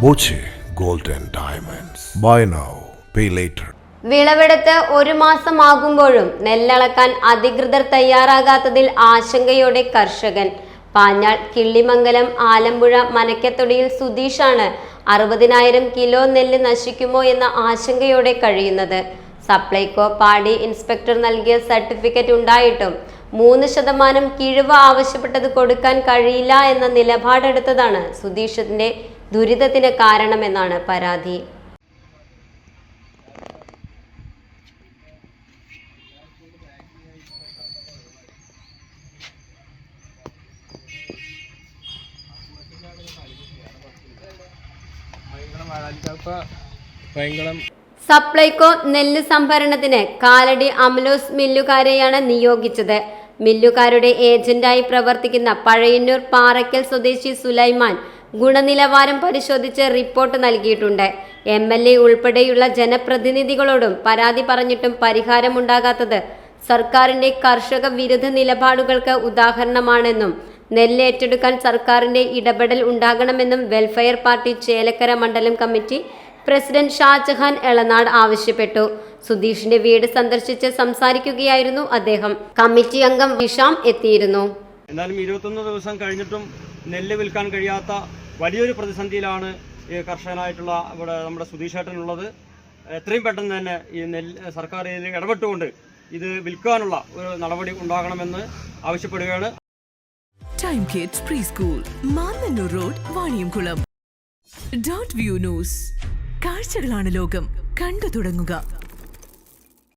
Boche gold and diamonds. Buy now pay later. വിളവെടുത്ത് 1 മാസമാകുമ്പോഴും നെല്ലളക്കാൻ അധികൃതർ തയ്യാറാകാത്തതിൽ ആശങ്കയോടെ കർഷകൻ. പാഞ്ഞാൾ കിള്ളിമംഗലം ആലമ്പുഴ മനക്കത്തൊടിയിൽ സുധീഷാണ് 60,000 കിലോ നെല്ല് നശിക്കുമോ എന്ന ആശങ്കയോടെ കഴിയുന്നത്. സപ്ലൈകോ പാടി ഇൻസ്പെക്ടർ നൽകിയ സർട്ടിഫിക്കറ്റ് ഉണ്ടായിട്ടും 3% കിഴിവ് ആവശ്യപ്പെട്ടത് കൊടുക്കാൻ കഴിയില്ല എന്ന നിലപാടെടുത്തതാണ് സുധീഷിന്റെ ദുരിതത്തിന് കാരണമെന്നാണ് പരാതി. സപ്ലൈകോ നെല്ല് സംഭരണത്തിന് കാലടി അമലോസ് മില്ലുകാരെയാണ് നിയോഗിച്ചത്. മില്ലുകാരുടെ ഏജന്റായി പ്രവർത്തിക്കുന്ന പഴയന്നൂർ പാറയ്ക്കൽ സ്വദേശി സുലൈമാൻ ഗുണനിലവാരം പരിശോധിച്ച് റിപ്പോർട്ട് നൽകിയിട്ടുണ്ട്. MLA ഉൾപ്പെടെയുള്ള ജനപ്രതിനിധികളോടും പരാതി പറഞ്ഞിട്ടും പരിഹാരമുണ്ടാകാത്തത് സർക്കാരിന്റെ കർഷക വിരുദ്ധ നിലപാടുകൾക്ക് ഉദാഹരണമാണെന്നും നെല്ല് ഏറ്റെടുക്കാൻ സർക്കാരിന്റെ ഇടപെടൽ ഉണ്ടാകണമെന്നും വെൽഫെയർ പാർട്ടി ചേലക്കര മണ്ഡലം കമ്മിറ്റി പ്രസിഡന്റ് ഷാജഹാൻ എളനാട് ആവശ്യപ്പെട്ടു. സുധീഷിന്റെ വീട് സന്ദർശിച്ച് സംസാരിക്കുകയായിരുന്നു അദ്ദേഹം. കമ്മിറ്റി അംഗം വിഷാം എത്തിയിരുന്നു. എന്നാലും 21 ദിവസം കഴിഞ്ഞിട്ടും നെല്ല് വിൽക്കാൻ കഴിയാത്ത വലിയൊരു പ്രതിസന്ധിയിലാണ് ഈ കർഷകനായിട്ടുള്ള ഇവിടെ നമ്മുടെ സുധീഷേട്ടനുള്ളത്. എത്രയും പെട്ടെന്ന് തന്നെ ഈ നെല്ല് സർക്കാർ ഇതിൽ ഇടപെട്ടുകൊണ്ട് ഇത് വിൽക്കാനുള്ള ഒരു നടപടി ഉണ്ടാകണമെന്ന് ആവശ്യപ്പെടുകയാണ്. Time kids pre school, Mannannur road, Vaniyamkulam. .view news. കാഴ്ചകളാണ് ലോകം, കണ്ടു തുടങ്ങുക.